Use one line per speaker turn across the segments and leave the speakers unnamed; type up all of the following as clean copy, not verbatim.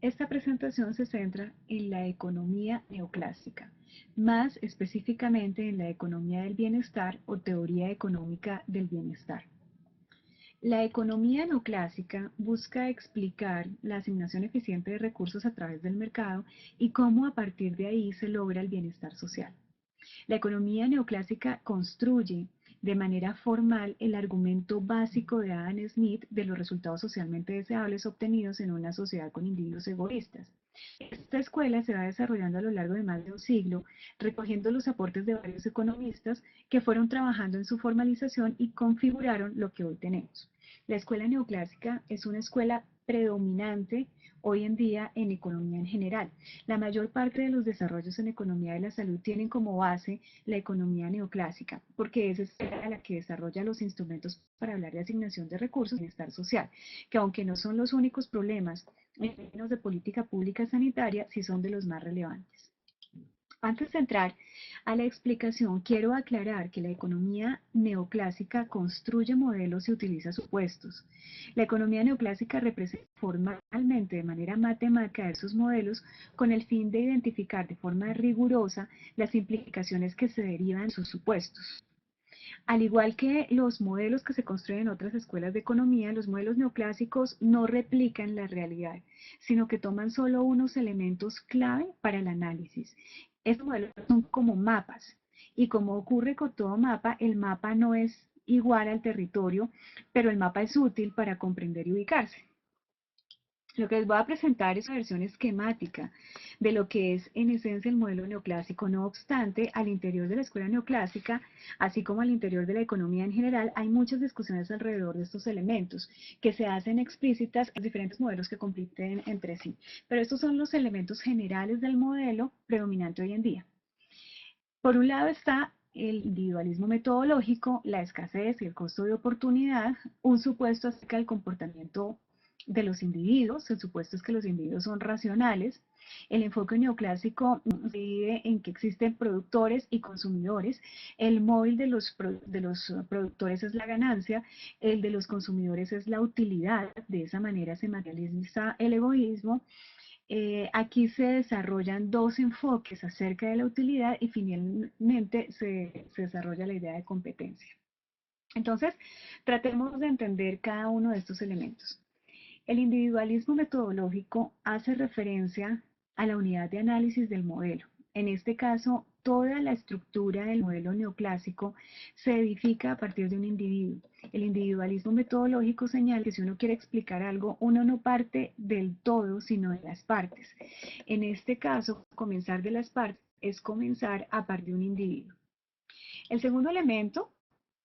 Esta presentación se centra en la economía neoclásica, más específicamente en la economía del bienestar o teoría económica del bienestar. La economía neoclásica busca explicar la asignación eficiente de recursos a través del mercado y cómo a partir de ahí se logra el bienestar social. La economía neoclásica construye de manera formal el argumento básico de Adam Smith de los resultados socialmente deseables obtenidos en una sociedad con individuos egoístas. Esta escuela se va desarrollando a lo largo de más de un siglo, recogiendo los aportes de varios economistas que fueron trabajando en su formalización y configuraron lo que hoy tenemos. La escuela neoclásica es una escuela predominante hoy en día en economía en general. La mayor parte de los desarrollos en economía de la salud tienen como base la economía neoclásica, porque es la que desarrolla los instrumentos para hablar de asignación de recursos y bienestar social, que aunque no son los únicos problemas en términos de política pública sanitaria, sí son de los más relevantes. Antes de entrar a la explicación, quiero aclarar que la economía neoclásica construye modelos y utiliza supuestos. La economía neoclásica representa formalmente de manera matemática esos modelos con el fin de identificar de forma rigurosa las implicaciones que se derivan de sus supuestos. Al igual que los modelos que se construyen en otras escuelas de economía, los modelos neoclásicos no replican la realidad, sino que toman solo unos elementos clave para el análisis. Estos modelos son como mapas, y como ocurre con todo mapa, el mapa no es igual al territorio, pero el mapa es útil para comprender y ubicarse. Lo que les voy a presentar es una versión esquemática de lo que es en esencia el modelo neoclásico. No obstante, al interior de la escuela neoclásica, así como al interior de la economía en general, hay muchas discusiones alrededor de estos elementos que se hacen explícitas en diferentes modelos que compiten entre sí. Pero estos son los elementos generales del modelo predominante hoy en día. Por un lado está el individualismo metodológico, la escasez y el costo de oportunidad, un supuesto acerca del comportamiento de los individuos, el supuesto es que los individuos son racionales. El enfoque neoclásico se divide en que existen productores y consumidores. El móvil de los productores es la ganancia, el de los consumidores es la utilidad. De esa manera se materializa el egoísmo. Aquí se desarrollan dos enfoques acerca de la utilidad y finalmente se desarrolla la idea de competencia. Entonces, tratemos de entender cada uno de estos elementos. El individualismo metodológico hace referencia a la unidad de análisis del modelo. En este caso, toda la estructura del modelo neoclásico se edifica a partir de un individuo. El individualismo metodológico señala que si uno quiere explicar algo, uno no parte del todo, sino de las partes. En este caso, comenzar de las partes es comenzar a partir de un individuo. El segundo elemento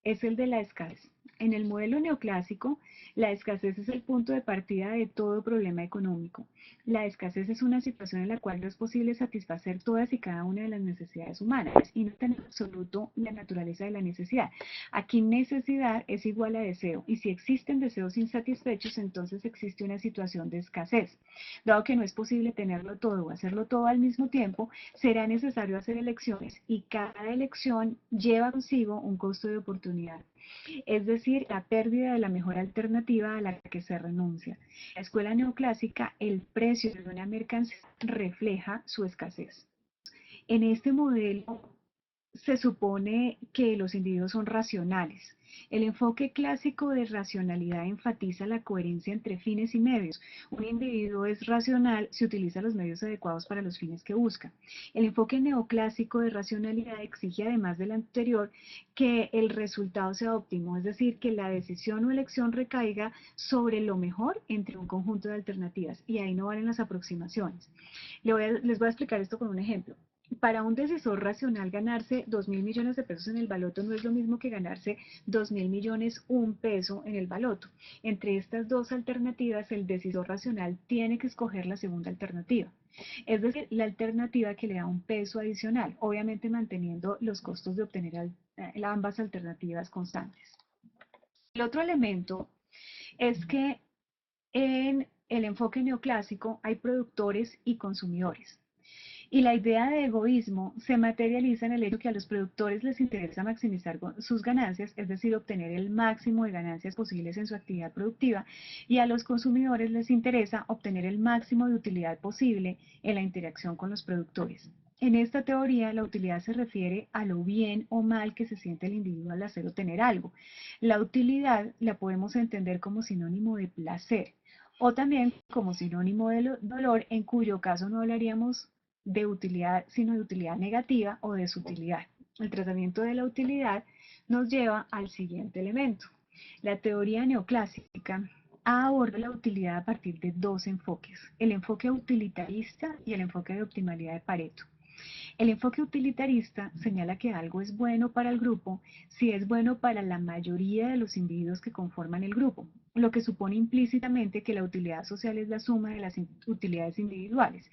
es el de la escasez. En el modelo neoclásico, la escasez es el punto de partida de todo problema económico. La escasez es una situación en la cual no es posible satisfacer todas y cada una de las necesidades humanas y no tener en absoluto la naturaleza de la necesidad. Aquí necesidad es igual a deseo y si existen deseos insatisfechos, entonces existe una situación de escasez. Dado que no es posible tenerlo todo o hacerlo todo al mismo tiempo, será necesario hacer elecciones y cada elección lleva consigo un costo de oportunidad, es decir, la pérdida de la mejor alternativa a la que se renuncia. En la escuela neoclásica, el precio de una mercancía refleja su escasez. En este modelo se supone que los individuos son racionales. El enfoque clásico de racionalidad enfatiza la coherencia entre fines y medios. Un individuo es racional si utiliza los medios adecuados para los fines que busca. El enfoque neoclásico de racionalidad exige, además del anterior, que el resultado sea óptimo, es decir, que la decisión o elección recaiga sobre lo mejor entre un conjunto de alternativas, y ahí no valen las aproximaciones. Les voy a explicar esto con un ejemplo. Para un decisor racional ganarse 2.000 millones de pesos en el baloto no es lo mismo que ganarse 2.000 millones un peso en el baloto. Entre estas dos alternativas, el decisor racional tiene que escoger la segunda alternativa. Es decir, la alternativa que le da un peso adicional, obviamente manteniendo los costos de obtener ambas alternativas constantes. El otro elemento es que en el enfoque neoclásico hay productores y consumidores. Y la idea de egoísmo se materializa en el hecho que a los productores les interesa maximizar sus ganancias, es decir, obtener el máximo de ganancias posibles en su actividad productiva, y a los consumidores les interesa obtener el máximo de utilidad posible en la interacción con los productores. En esta teoría, la utilidad se refiere a lo bien o mal que se siente el individuo al hacer o tener algo. La utilidad la podemos entender como sinónimo de placer o también como sinónimo de dolor, en cuyo caso no hablaríamos de utilidad, sino de utilidad negativa o desutilidad. El tratamiento de la utilidad nos lleva al siguiente elemento. La teoría neoclásica aborda la utilidad a partir de dos enfoques, el enfoque utilitarista y el enfoque de optimalidad de Pareto. El enfoque utilitarista señala que algo es bueno para el grupo si es bueno para la mayoría de los individuos que conforman el grupo, lo que supone implícitamente que la utilidad social es la suma de las utilidades individuales.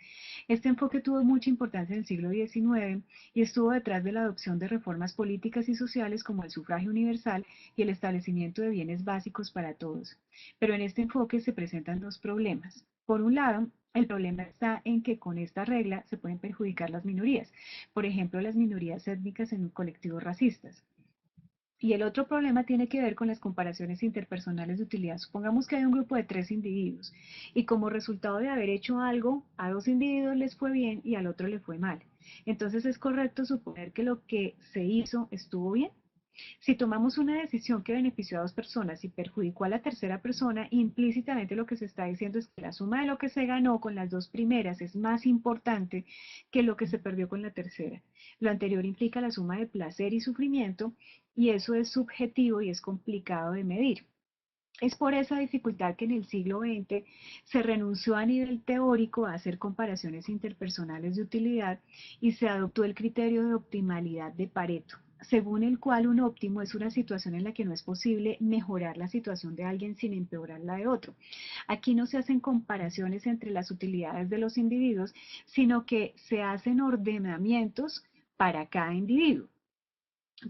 Este enfoque tuvo mucha importancia en el siglo XIX y estuvo detrás de la adopción de reformas políticas y sociales como el sufragio universal y el establecimiento de bienes básicos para todos. Pero en este enfoque se presentan dos problemas. Por un lado, el problema está en que con esta regla se pueden perjudicar las minorías, por ejemplo, las minorías étnicas en colectivos racistas. Y el otro problema tiene que ver con las comparaciones interpersonales de utilidad. Supongamos que hay un grupo de 3 individuos y como resultado de haber hecho algo, a 2 individuos les fue bien y al otro le fue mal. Entonces es correcto suponer que lo que se hizo estuvo bien. Si tomamos una decisión que benefició a 2 personas y perjudicó a la tercera persona, implícitamente lo que se está diciendo es que la suma de lo que se ganó con las 2 primeras es más importante que lo que se perdió con la tercera. Lo anterior implica la suma de placer y sufrimiento, y eso es subjetivo y es complicado de medir. Es por esa dificultad que en el siglo XX se renunció a nivel teórico a hacer comparaciones interpersonales de utilidad y se adoptó el criterio de optimalidad de Pareto, según el cual un óptimo es una situación en la que no es posible mejorar la situación de alguien sin empeorar la de otro. Aquí no se hacen comparaciones entre las utilidades de los individuos, sino que se hacen ordenamientos para cada individuo.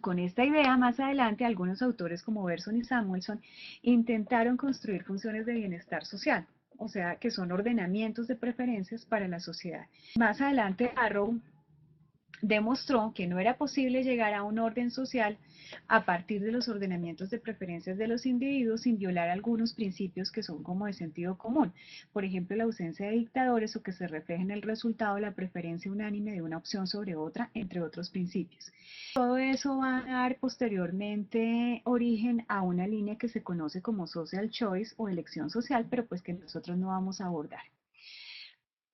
Con esta idea, más adelante, algunos autores como Bergson y Samuelson intentaron construir funciones de bienestar social, o sea, que son ordenamientos de preferencias para la sociedad. Más adelante, Arrow demostró que no era posible llegar a un orden social a partir de los ordenamientos de preferencias de los individuos sin violar algunos principios que son como de sentido común. Por ejemplo, la ausencia de dictadores o que se refleja en el resultado de la preferencia unánime de una opción sobre otra, entre otros principios. Todo eso va a dar posteriormente origen a una línea que se conoce como social choice o elección social, pero pues que nosotros no vamos a abordar.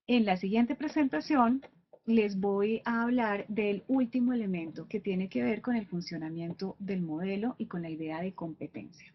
En la siguiente presentación les voy a hablar del último elemento que tiene que ver con el funcionamiento del modelo y con la idea de competencia.